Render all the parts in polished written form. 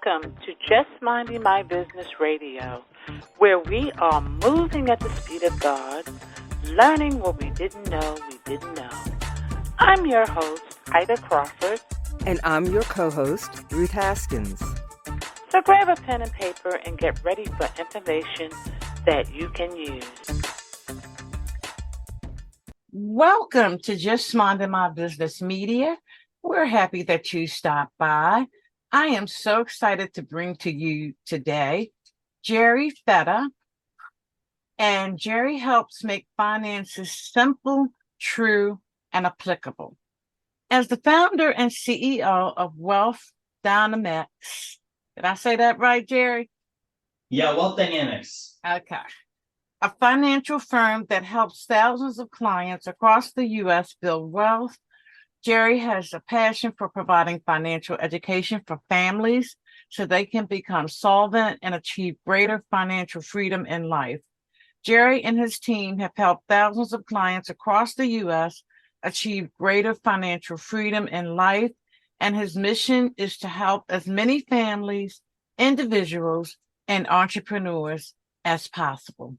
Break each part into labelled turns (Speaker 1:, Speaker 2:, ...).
Speaker 1: Welcome to Just Minding My Business Radio, where we are moving at the speed of God, learning what we didn't know we didn't know. I'm your host, Ida Crawford.
Speaker 2: And I'm your co-host, Ruth Haskins.
Speaker 1: So grab a pen and paper and get ready for information that you can use.
Speaker 3: Welcome to Just Minding My Business Media. We're happy that you stopped by. I am so excited to bring to you today Jerry Fetta. And Jerry helps make finances simple, true, and applicable. As the founder and CEO of Wealth DynamX, did I say that right, Jerry?
Speaker 4: Yeah, Wealth DynamX.
Speaker 3: Okay. A financial firm that helps thousands of clients across the U.S. build wealth. Jerry has a passion for providing financial education for families so they can become solvent and achieve greater financial freedom in life. Jerry and his team have helped thousands of clients across the U.S. achieve greater financial freedom in life, and his mission is to help as many families, individuals, and entrepreneurs as possible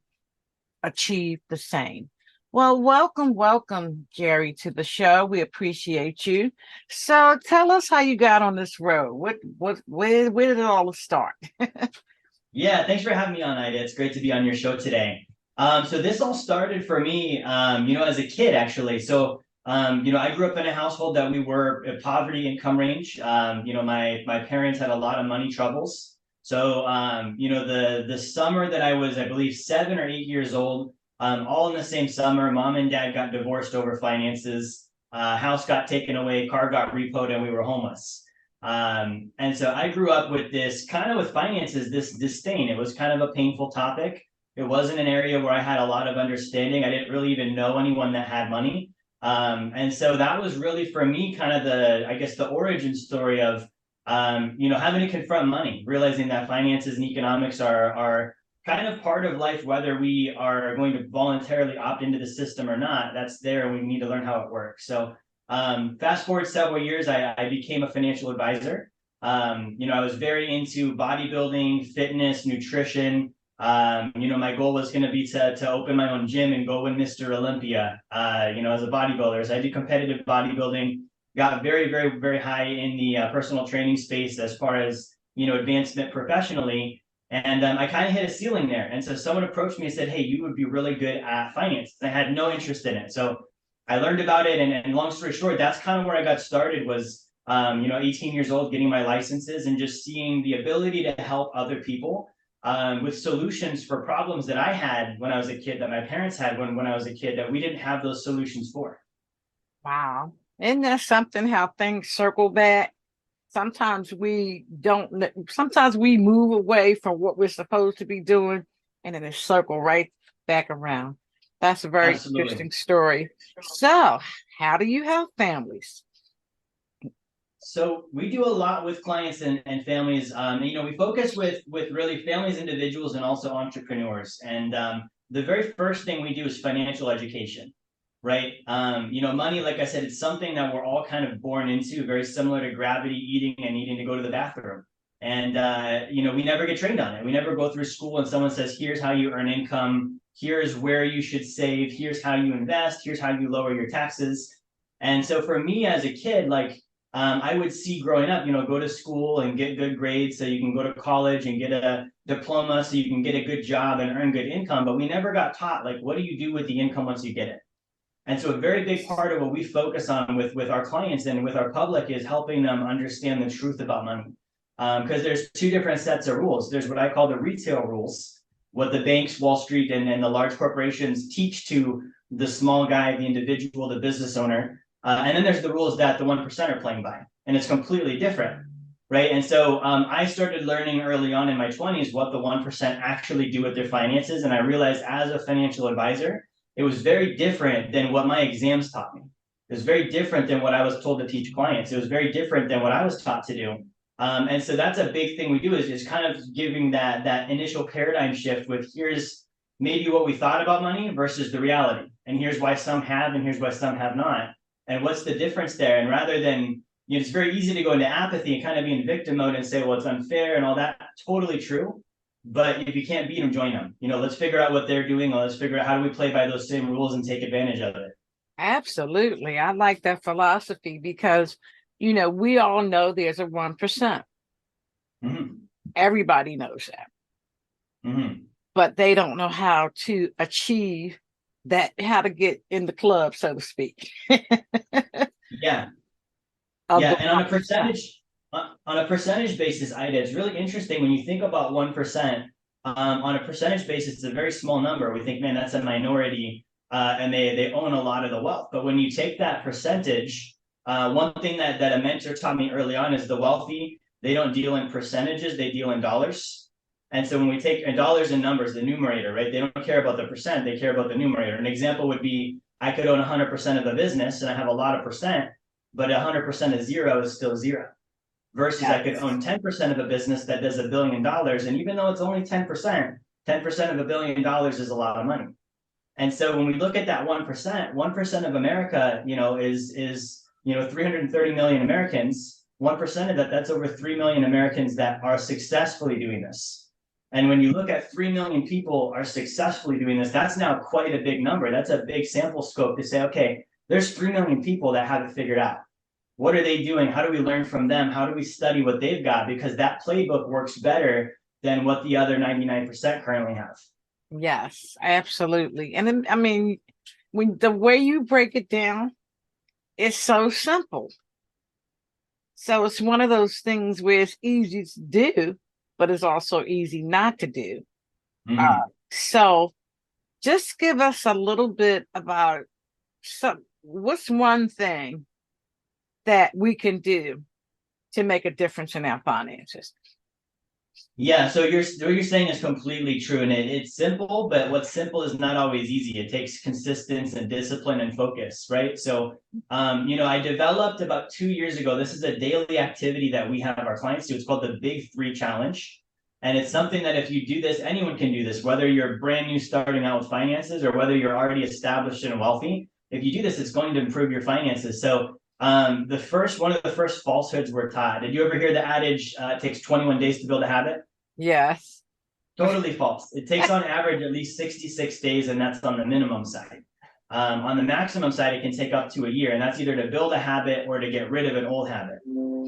Speaker 3: achieve the same. Well, welcome, Jerry, to the show. We appreciate you. So tell us how you got on this road. Where did it all start?
Speaker 4: Yeah, thanks for having me on, Ida. It's great to be on your show today. So this all started for me, as a kid, actually. So, I grew up in a household that we were at poverty income range. My parents had a lot of money troubles. So, the summer that I was, I believe, 7 or 8 years old, all in the same summer, mom and dad got divorced over finances, house got taken away, car got repoed, and we were homeless. And so I grew up with this kind of with finances, this disdain. It was kind of a painful topic. It wasn't an area where I had a lot of understanding. I didn't really even know anyone that had money. And so that was really for me kind of the origin story of, having to confront money, realizing that finances and economics are kind of part of life, whether we are going to voluntarily opt into the system or not. That's there, and we need to learn how it works. So fast forward several years, I became a financial advisor. I was very into bodybuilding, fitness, nutrition. My goal was going to be to open my own gym and go win Mr. Olympia, as a bodybuilder. So I did competitive bodybuilding, got very, very, very high in the personal training space as far as, advancement professionally. And I kind of hit a ceiling there. And so someone approached me and said, hey, you would be really good at finance. And I had no interest in it. So I learned about it. And long story short, that's kind of where I got started was, 18 years old, getting my licenses and just seeing the ability to help other people with solutions for problems that I had when I was a kid, that my parents had when I was a kid, that we didn't have those solutions for.
Speaker 3: Wow. Isn't that something how things circle back? Sometimes we move away from what we're supposed to be doing, and then it circle right back around. That's a very interesting story. So how do you help families?
Speaker 4: So we do a lot with clients and families. We focus with really families, individuals, and also entrepreneurs. And the very first thing we do is financial education. Right. Money, like I said, it's something that we're all kind of born into, very similar to gravity, eating and needing to go to the bathroom. And, we never get trained on it. We never go through school and someone says, here's how you earn income. Here's where you should save. Here's how you invest. Here's how you lower your taxes. And so for me as a kid, I would see growing up, go to school and get good grades so you can go to college and get a diploma so you can get a good job and earn good income. But we never got taught, what do you do with the income once you get it? And so a very big part of what we focus on with our clients and with our public is helping them understand the truth about money. Because there's two different sets of rules. There's what I call the retail rules, what the banks, Wall Street, and the large corporations teach to the small guy, the individual, the business owner. And then there's the rules that the 1% are playing by. And it's completely different, right? And so I started learning early on in my 20s what the 1% actually do with their finances. And I realized as a financial advisor, it was very different than what my exams taught me. It was very different than what I was told to teach clients. It was very different than what I was taught to do. And so that's a big thing we do is kind of giving that initial paradigm shift with here's maybe what we thought about money versus the reality. And here's why some have and here's why some have not. And what's the difference there? And rather than, it's very easy to go into apathy and kind of be in victim mode and say, well, it's unfair and all that. Totally true. But if you can't beat them, join them. Let's figure out what they're doing. Let's figure out how do we play by those same rules and take advantage of it.
Speaker 3: Absolutely. I like that philosophy because, we all know there's a 1%.
Speaker 4: Mm-hmm.
Speaker 3: Everybody knows that.
Speaker 4: Mm-hmm.
Speaker 3: But they don't know how to achieve that, how to get in the club, so to speak.
Speaker 4: Yeah. Yeah. And on a percentage basis, Ida, it's really interesting when you think about 1%. On a percentage basis, it's a very small number. We think, man, that's a minority, and they own a lot of the wealth. But when you take that percentage, one thing that a mentor taught me early on is the wealthy, they don't deal in percentages, they deal in dollars. And so when we take dollars and numbers, the numerator, right? They don't care about the percent, they care about the numerator. An example would be, I could own 100% of a business and I have a lot of percent, but 100% of zero is still zero. Versus I could own 10% of a business that does $1 billion. And even though it's only 10% of $1 billion is a lot of money. And so when we look at that 1% of America, is 330 million Americans. 1% of that's over 3 million Americans that are successfully doing this. And when you look at 3 million people are successfully doing this, that's now quite a big number. That's a big sample scope to say, okay, there's 3 million people that have it figured out. What are they doing? How do we learn from them? How do we study what they've got? Because that playbook works better than what the other 99% currently have.
Speaker 3: Yes, absolutely. And then, when the way you break it down, it's so simple. So it's one of those things where it's easy to do, but it's also easy not to do.
Speaker 4: Mm-hmm.
Speaker 3: So just give us a little bit about what's one thing that we can do to make a difference in our finances.
Speaker 4: Yeah, so what you're saying is completely true, and it's simple, but what's simple is not always easy. It takes consistency and discipline and focus, right? So, I developed about 2 years ago. This is a daily activity that we have our clients do. It's called the Big 3 Challenge, and it's something that if you do this, anyone can do this. Whether you're brand new starting out with finances or whether you're already established and wealthy, if you do this, it's going to improve your finances. So, one of the first falsehoods we're taught. Did you ever hear the adage, it takes 21 days to build a habit?
Speaker 3: Yes.
Speaker 4: Totally false. It takes on average at least 66 days, and that's on the minimum side. On the maximum side, it can take up to a year, and that's either to build a habit or to get rid of an old habit,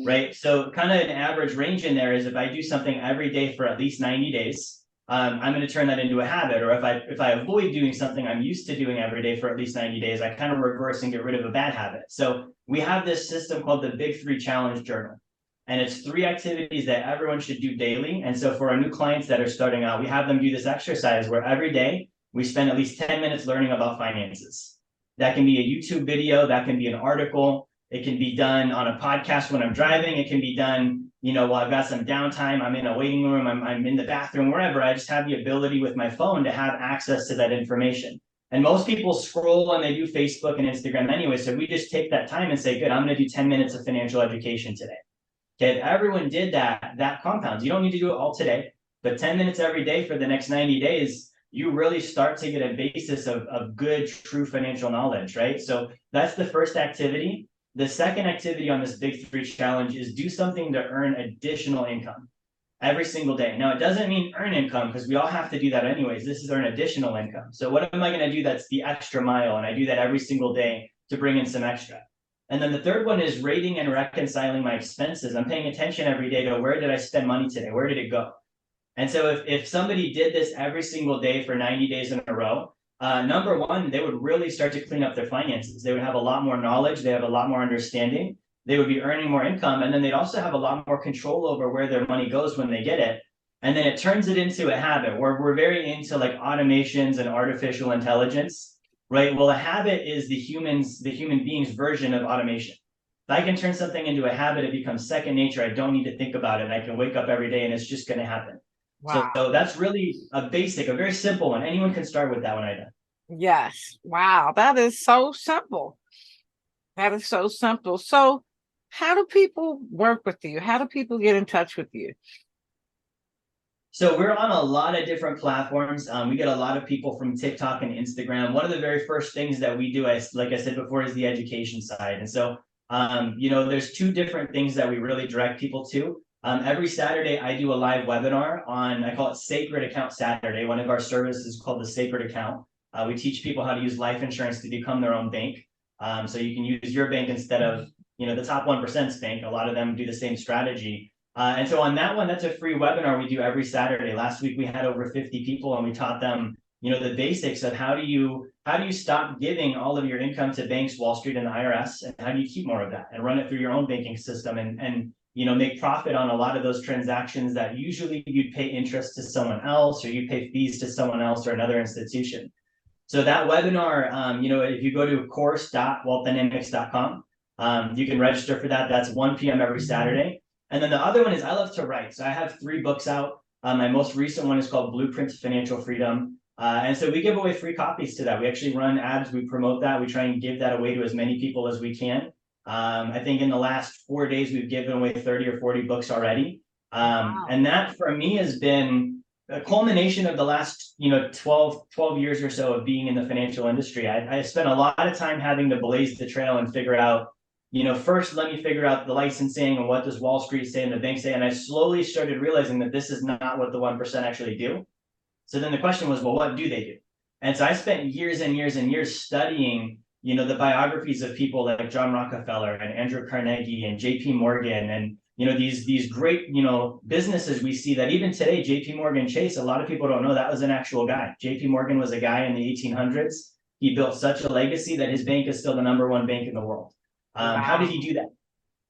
Speaker 4: right? So kind of an average range in there is if I do something every day for at least 90 days, I'm going to turn that into a habit. Or if I avoid doing something I'm used to doing every day for at least 90 days, I kind of reverse and get rid of a bad habit. So we have this system called the Big 3 Challenge Journal. And it's 3 activities that everyone should do daily. And so for our new clients that are starting out, we have them do this exercise where every day we spend at least 10 minutes learning about finances. That can be a YouTube video, that can be an article, it can be done on a podcast when I'm driving, it can be done, while I've got some downtime, I'm in a waiting room, I'm in the bathroom, wherever. I just have the ability with my phone to have access to that information. And most people scroll and they do Facebook and Instagram anyway. So we just take that time and say, good, I'm going to do 10 minutes of financial education today. Okay, if everyone did that compounds. You don't need to do it all today, but 10 minutes every day for the next 90 days, you really start to get a basis of good, true financial knowledge, right? So that's the first activity. The second activity on this Big 3 Challenge is do something to earn additional income every single day. Now, it doesn't mean earn income because we all have to do that anyways. This is earn additional income. So what am I going to do that's the extra mile? And I do that every single day to bring in some extra. And then the third one is rating and reconciling my expenses. I'm paying attention every day to where did I spend money today? Where did it go? And so if somebody did this every single day for 90 days in a row, number one, they would really start to clean up their finances. They would have a lot more knowledge. They have a lot more understanding. They would be earning more income. And then they'd also have a lot more control over where their money goes when they get it. And then it turns it into a habit where we're very into like automations and artificial intelligence. Right. Well, a habit is the human being's version of automation. If I can turn something into a habit, it becomes second nature. I don't need to think about it. I can wake up every day and it's just going to happen. Wow. So that's really a very simple one. Anyone can start with that one, Ida.
Speaker 3: Yes. Wow. That is so simple. That is so simple. So how do people work with you? How do people get in touch with you?
Speaker 4: So we're on a lot of different platforms. We get a lot of people from TikTok and Instagram. One of the very first things that we do, like I said before, is the education side. And so There's two different things that we really direct people to. Every Saturday, I do a live webinar on, I call it Sacred Account Saturday. One of our services is called the Sacred Account. We teach people how to use life insurance to become their own bank. So you can use your bank instead of, the top 1%'s bank. A lot of them do the same strategy. And so on that one, that's a free webinar we do every Saturday. Last week, we had over 50 people and we taught them, the basics of how do you stop giving all of your income to banks, Wall Street, and the IRS, and how do you keep more of that and run it through your own banking system and make profit on a lot of those transactions that usually you'd pay interest to someone else or you pay fees to someone else or another institution. So that webinar, if you go to course.wealthdynamx.com, you can register for that. That's 1 p.m. every Saturday. And then the other one is I love to write. So I have 3 books out. My most recent one is called Blueprint to Financial Freedom. And so we give away free copies to that. We actually run ads. We promote that. We try and give that away to as many people as we can. I think in the last 4 days, we've given away 30 or 40 books already.
Speaker 3: Wow.
Speaker 4: And that for me has been a culmination of the last, 12 years or so of being in the financial industry. I spent a lot of time having to blaze the trail and figure out, first, let me figure out the licensing and what does Wall Street say and the bank say. And I slowly started realizing that this is not what the 1% actually do. So then the question was, well, what do they do? And so I spent years and years and years studying, the biographies of people like John Rockefeller and Andrew Carnegie and JP Morgan and, these great, businesses we see that even today, JP Morgan Chase, a lot of people don't know that was an actual guy. JP Morgan was a guy in the 1800s. He built such a legacy that his bank is still the #1 bank in the world.
Speaker 3: Wow.
Speaker 4: How did he do that?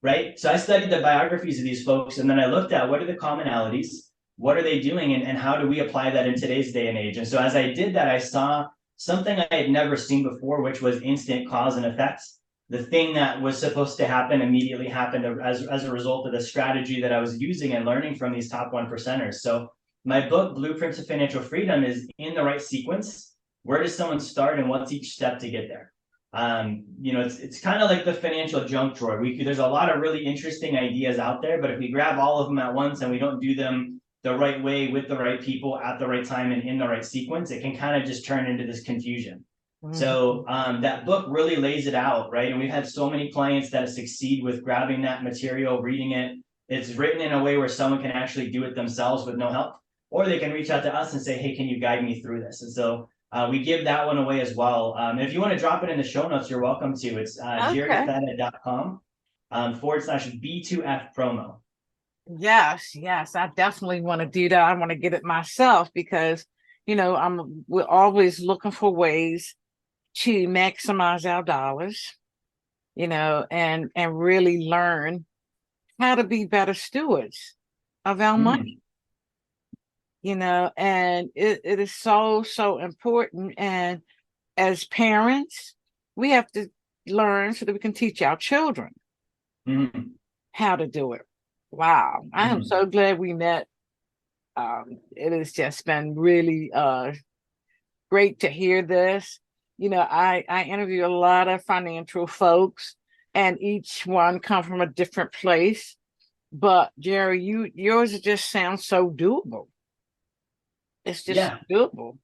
Speaker 4: Right? So I studied the biographies of these folks, and then I looked at what are the commonalities, what are they doing, and how do we apply that in today's day and age? And so as I did that, I saw something I had never seen before, which was instant cause and effect. The thing that was supposed to happen immediately happened as a result of the strategy that I was using and learning from these top 1%ers. So my book, Blueprint to Financial Freedom, is in the right sequence. Where does someone start and what's each step to get there? It's kind of like the financial junk drawer. There's a lot of really interesting ideas out there, but if we grab all of them at once and we don't do them the right way with the right people at the right time and in the right sequence, it can kind of just turn into this confusion. Mm-hmm. So that book really lays it out, right? And we've had so many clients that succeed with grabbing that material, reading it. It's written in a way where someone can actually do it themselves with no help, or they can reach out to us and say, hey, can you guide me through this? And so we give that one away as well. If you want to drop it in the show notes, you're welcome to. It's jerryfetta.com /B2F promo.
Speaker 3: Yes, I definitely want to do that. I want to get it myself because, we're always looking for ways to maximize our dollars, and really learn how to be better stewards of our money. And it is so important. And as parents, we have to learn so that we can teach our children how to do it. Wow. I am so glad we met. It has just been really great to hear this. I interview a lot of financial folks and each one come from a different place. But Jerry, yours just sounds so doable. It's just doable.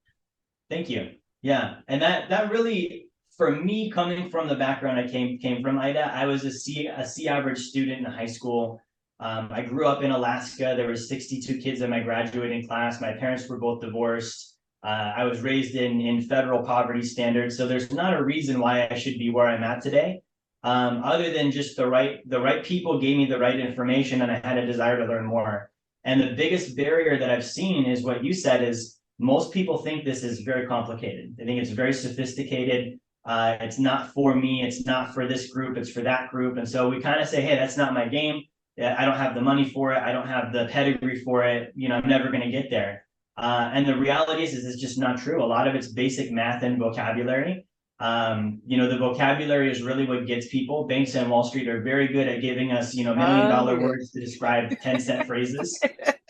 Speaker 4: Thank you. Yeah. And that really, for me, coming from the background I came from, Ida, I was a C average student in high school. I grew up in Alaska. There were 62 kids in my graduating class. My parents were both divorced. I was raised in federal poverty standards. So there's not a reason why I should be where I'm at today. Other than just the right people gave me the right information and I had a desire to learn more. And the biggest barrier that I've seen is what you said is most people think this is very complicated. They think it's very sophisticated. It's not for me. It's not for this group. It's for that group. And so we kind of say, hey, that's not my game. I don't have the money for it. I don't have the pedigree for it. I'm never going to get there. And the reality is it's just not true. A lot of it's basic math and vocabulary. The vocabulary is really what gets people. Banks and Wall Street are very good at giving us, $1 million words to describe 10-cent phrases.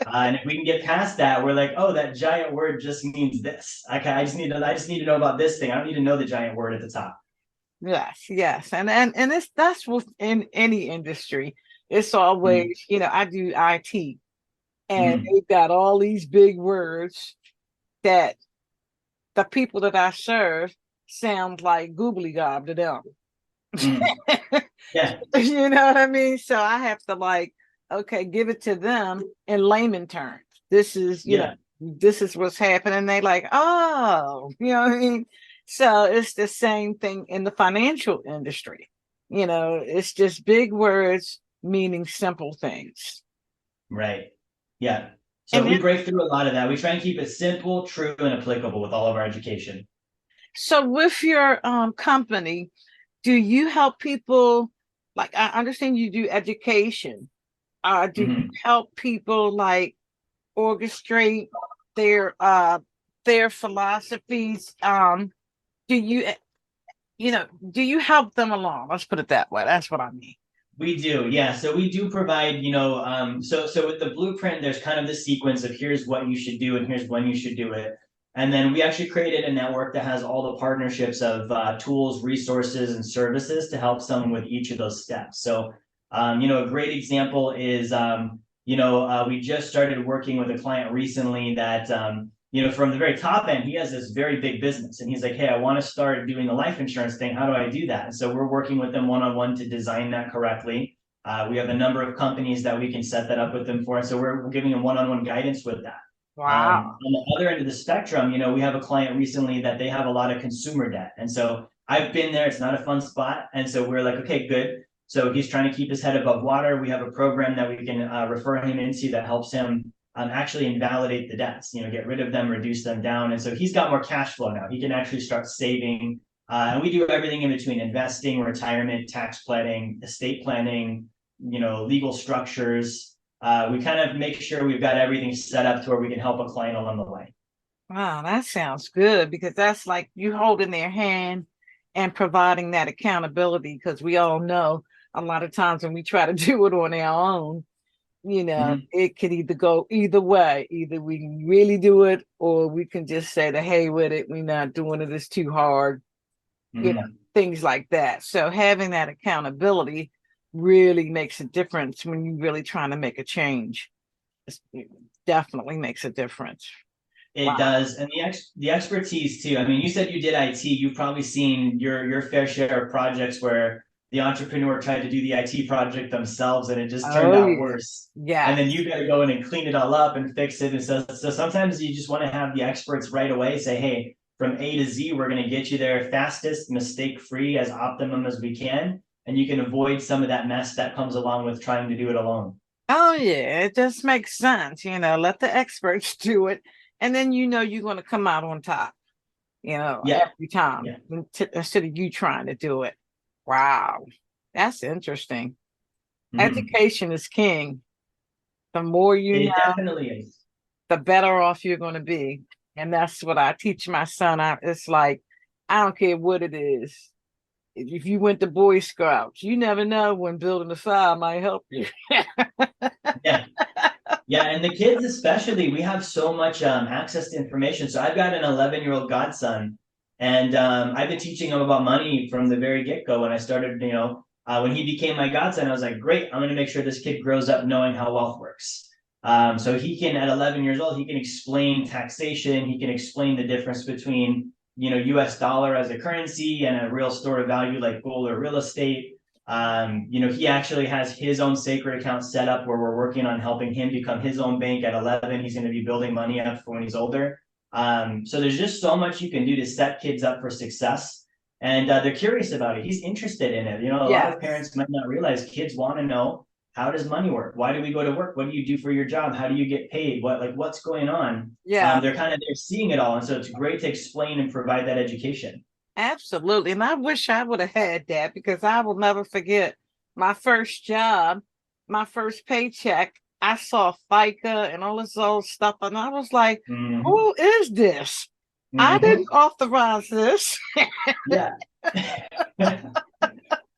Speaker 4: And if we can get past that, we're like, oh, that giant word just means this. I just need to know about this thing. I don't need to know the giant word at the top.
Speaker 3: Yes. And that's within any industry. It's always, I do IT and they've got all these big words that the people that I serve sound like goobly gob to them.
Speaker 4: Yeah.
Speaker 3: You know what I mean? So I have to like, okay, give it to them in layman terms. This is,
Speaker 4: Yeah.
Speaker 3: this is what's happening. They like, oh, you know what I mean? So it's the same thing in the financial industry. It's just big words meaning simple things.
Speaker 4: Right. Yeah. So
Speaker 3: And
Speaker 4: we
Speaker 3: then,
Speaker 4: break through a lot of that. We try and keep it simple, true, and applicable with all of our education.
Speaker 3: so with your company, do you help people? Like, I understand you do education. Do you
Speaker 4: Mhm.
Speaker 3: help people like orchestrate their philosophies? Do do you help them along? Let's put it that way. That's what I mean.
Speaker 4: We do, yeah. So we do provide, so with the blueprint, there's kind of the sequence of here's what you should do and here's when you should do it. And then we actually created a network that has all the partnerships of tools, resources, and services to help someone with each of those steps. So, a great example is, we just started working with a client recently that, from the very top end, he has this very big business and he's like, hey, I want to start doing the life insurance thing. How do I do that? And so we're working with them one-on-one to design that correctly. We have a number of companies that we can set that up with them for. And so we're giving them one-on-one guidance with that.
Speaker 3: Wow.
Speaker 4: On the other end of the spectrum, we have a client recently that they have a lot of consumer debt. And so I've been there. It's not a fun spot. And so we're like, okay, good. So he's trying to keep his head above water. We have a program that we can refer him into that helps him actually invalidate the debts, get rid of them, reduce them down. And so he's got more cash flow now. He can actually start saving. And we do everything in between investing, retirement, tax planning, estate planning, legal structures. We kind of make sure we've got everything set up to where we can help a client along the way.
Speaker 3: Wow, that sounds good because that's like you holding their hand and providing that accountability because we all know a lot of times when we try to do it on our own, it could either go either way. Either we can really do it or we can just say the hey with it. We're not doing it. It's too hard. Things like that. So having that accountability really makes a difference when you're really trying to make a change. It definitely makes a difference.
Speaker 4: It does. And the expertise too. I mean, you said you did IT. You've probably seen your fair share of projects where the entrepreneur tried to do the IT project themselves and it just turned out worse.
Speaker 3: Yeah.
Speaker 4: And then you got to go in and clean it all up and fix it. And so sometimes you just want to have the experts right away say, hey, from A to Z, we're going to get you there fastest, mistake-free, as optimum as we can. And you can avoid some of that mess that comes along with trying to do it alone.
Speaker 3: Oh, yeah. It just makes sense. Let the experts do it. And then you're going to come out on top, every time instead of you trying to do it. Wow. That's interesting. Education is king. The more you know,
Speaker 4: definitely is.
Speaker 3: The better off you're going to be. And that's what I teach my son. It's like, I don't care what it is. If you went to Boy Scouts, you never know when building a fire might help you.
Speaker 4: Yeah, and the kids especially, we have so much access to information. So I've got an 11-year-old godson, and I've been teaching him about money from the very get-go. When I started, when he became my godson, I was like, great, I'm going to make sure this kid grows up knowing how wealth works. So he can, at 11 years old, he can explain taxation. He can explain the difference between, US dollar as a currency and a real store of value like gold or real estate. He actually has his own sacred account set up where we're working on helping him become his own bank at 11. He's going to be building money up for when he's older. So there's just so much you can do to set kids up for success. And they're curious about it. He's interested in it. A lot of parents might not realize kids want to know, how does money work? Why do we go to work? What do you do for your job? How do you get paid? What's going on?
Speaker 3: Yeah.
Speaker 4: They're seeing it all. And so it's great to explain and provide that education.
Speaker 3: Absolutely. And I wish I would have had that because I will never forget my first job, my first paycheck. I saw FICA and all this old stuff. And I was like, who is this? I didn't authorize this.
Speaker 4: Yeah.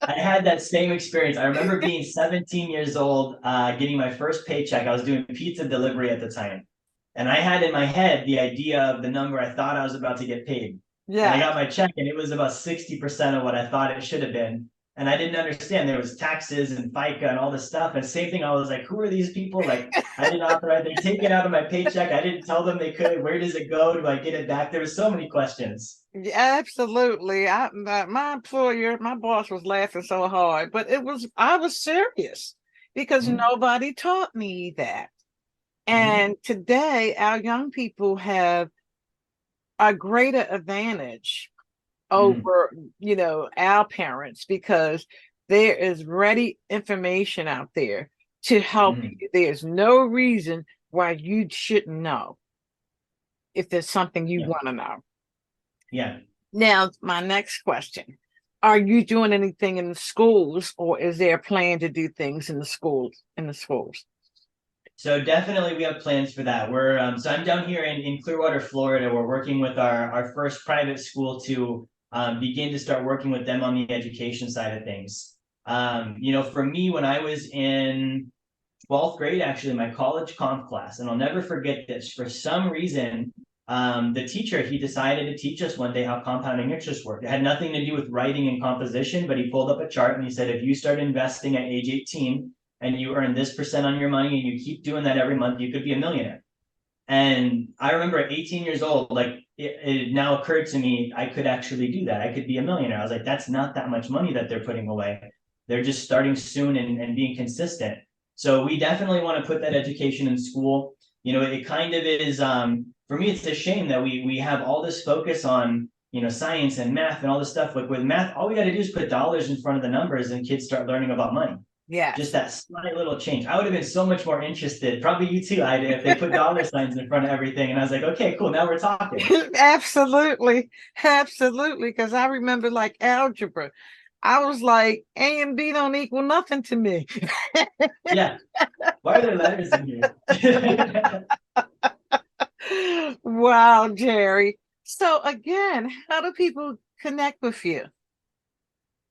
Speaker 4: I had that same experience. I remember being 17 years old, getting my first paycheck. I was doing pizza delivery at the time. And I had in my head the idea of the number I thought I was about to get paid. Yeah. And I got my check and it was about 60% of what I thought it should have been. And I didn't understand there was taxes and FICA and all this stuff. And same thing, I was like, who are these people? Like, I didn't authorize, they take it out of my paycheck. I didn't tell them they could. Where does it go? Do I get it back? There were so many questions.
Speaker 3: Yeah, absolutely. My employer, my boss was laughing so hard, but I was serious because nobody taught me that. And today, our young people have a greater advantage over, our parents, because there is ready information out there to help you. There's no reason why you shouldn't know if there's something you want to know.
Speaker 4: Yeah.
Speaker 3: Now, my next question. Are you doing anything in the schools, or is there a plan to do things in the schools?
Speaker 4: So definitely we have plans for that. So I'm down here in Clearwater, Florida. We're working with our first private school to begin to start working with them on the education side of things. For me, when I was in 12th grade, actually, my college comp class, and I'll never forget this, for some reason, the teacher, he decided to teach us one day how compounding interest worked. It had nothing to do with writing and composition, but he pulled up a chart and he said, if you start investing at age 18 and you earn this % on your money and you keep doing that every month, you could be a millionaire. And I remember at 18 years old, like it now occurred to me, I could actually do that. I could be a millionaire. I was like, that's not that much money that they're putting away. They're just starting soon and being consistent. So we definitely want to put that education in school. It kind of is, for me, it's a shame that we have all this focus on, science and math and all this stuff. Like with math, all we got to do is put dollars in front of the numbers and kids start learning about money.
Speaker 3: Yeah.
Speaker 4: Just that slight little change. I would have been so much more interested, probably you too, Ida, if they put dollar signs in front of everything. And I was like, okay, cool, now we're talking.
Speaker 3: Absolutely. Because I remember like algebra. I was like, A and B don't equal nothing to me.
Speaker 4: Yeah. Why are there letters in here?
Speaker 3: Wow, Jerry. So again, how do people connect with you?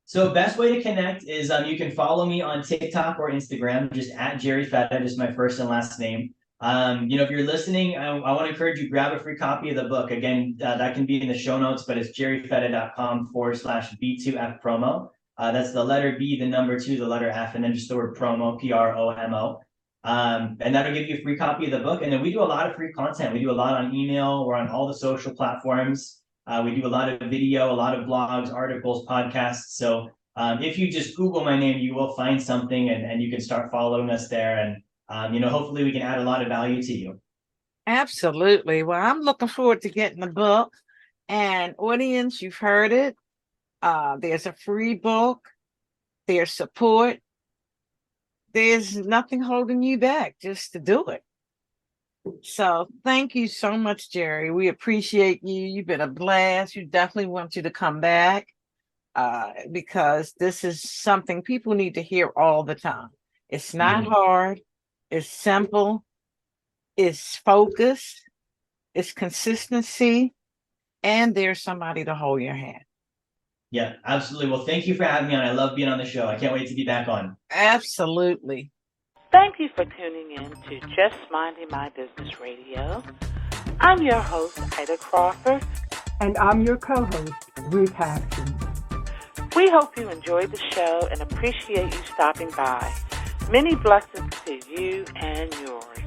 Speaker 4: So best way to connect is you can follow me on TikTok or Instagram, just at Jerry Fetta, just my first and last name. If you're listening, I want to encourage you, grab a free copy of the book. Again, that can be in the show notes, but it's jerryfetta.com/B2F promo. That's the letter B, the number 2, the letter F, and then just the word promo, PROMO. And that'll give you a free copy of the book. And then we do a lot of free content. We do a lot on email. We're on all the social platforms. We do a lot of video, a lot of blogs, articles, podcasts. So if you just Google my name, you will find something and you can start following us there. And, hopefully we can add a lot of value to you.
Speaker 3: Absolutely. Well, I'm looking forward to getting the book. And audience, you've heard it. There's a free book. There's support. There's nothing holding you back just to do it. So thank you so much, Jerry. We appreciate you. You've been a blast. You definitely want you to come back because this is something people need to hear all the time. It's not hard. It's simple. It's focused. It's consistency. And there's somebody to hold your hand.
Speaker 4: Yeah, absolutely. Well, thank you for having me on. I love being on the show. I can't wait to be back on.
Speaker 3: Absolutely.
Speaker 1: Thank you for tuning in to Just Minding My Business Radio. I'm your host, Ida Crawford.
Speaker 2: And I'm your co-host, Ruth Haskins.
Speaker 1: We hope you enjoyed the show and appreciate you stopping by. Many blessings to you and yours.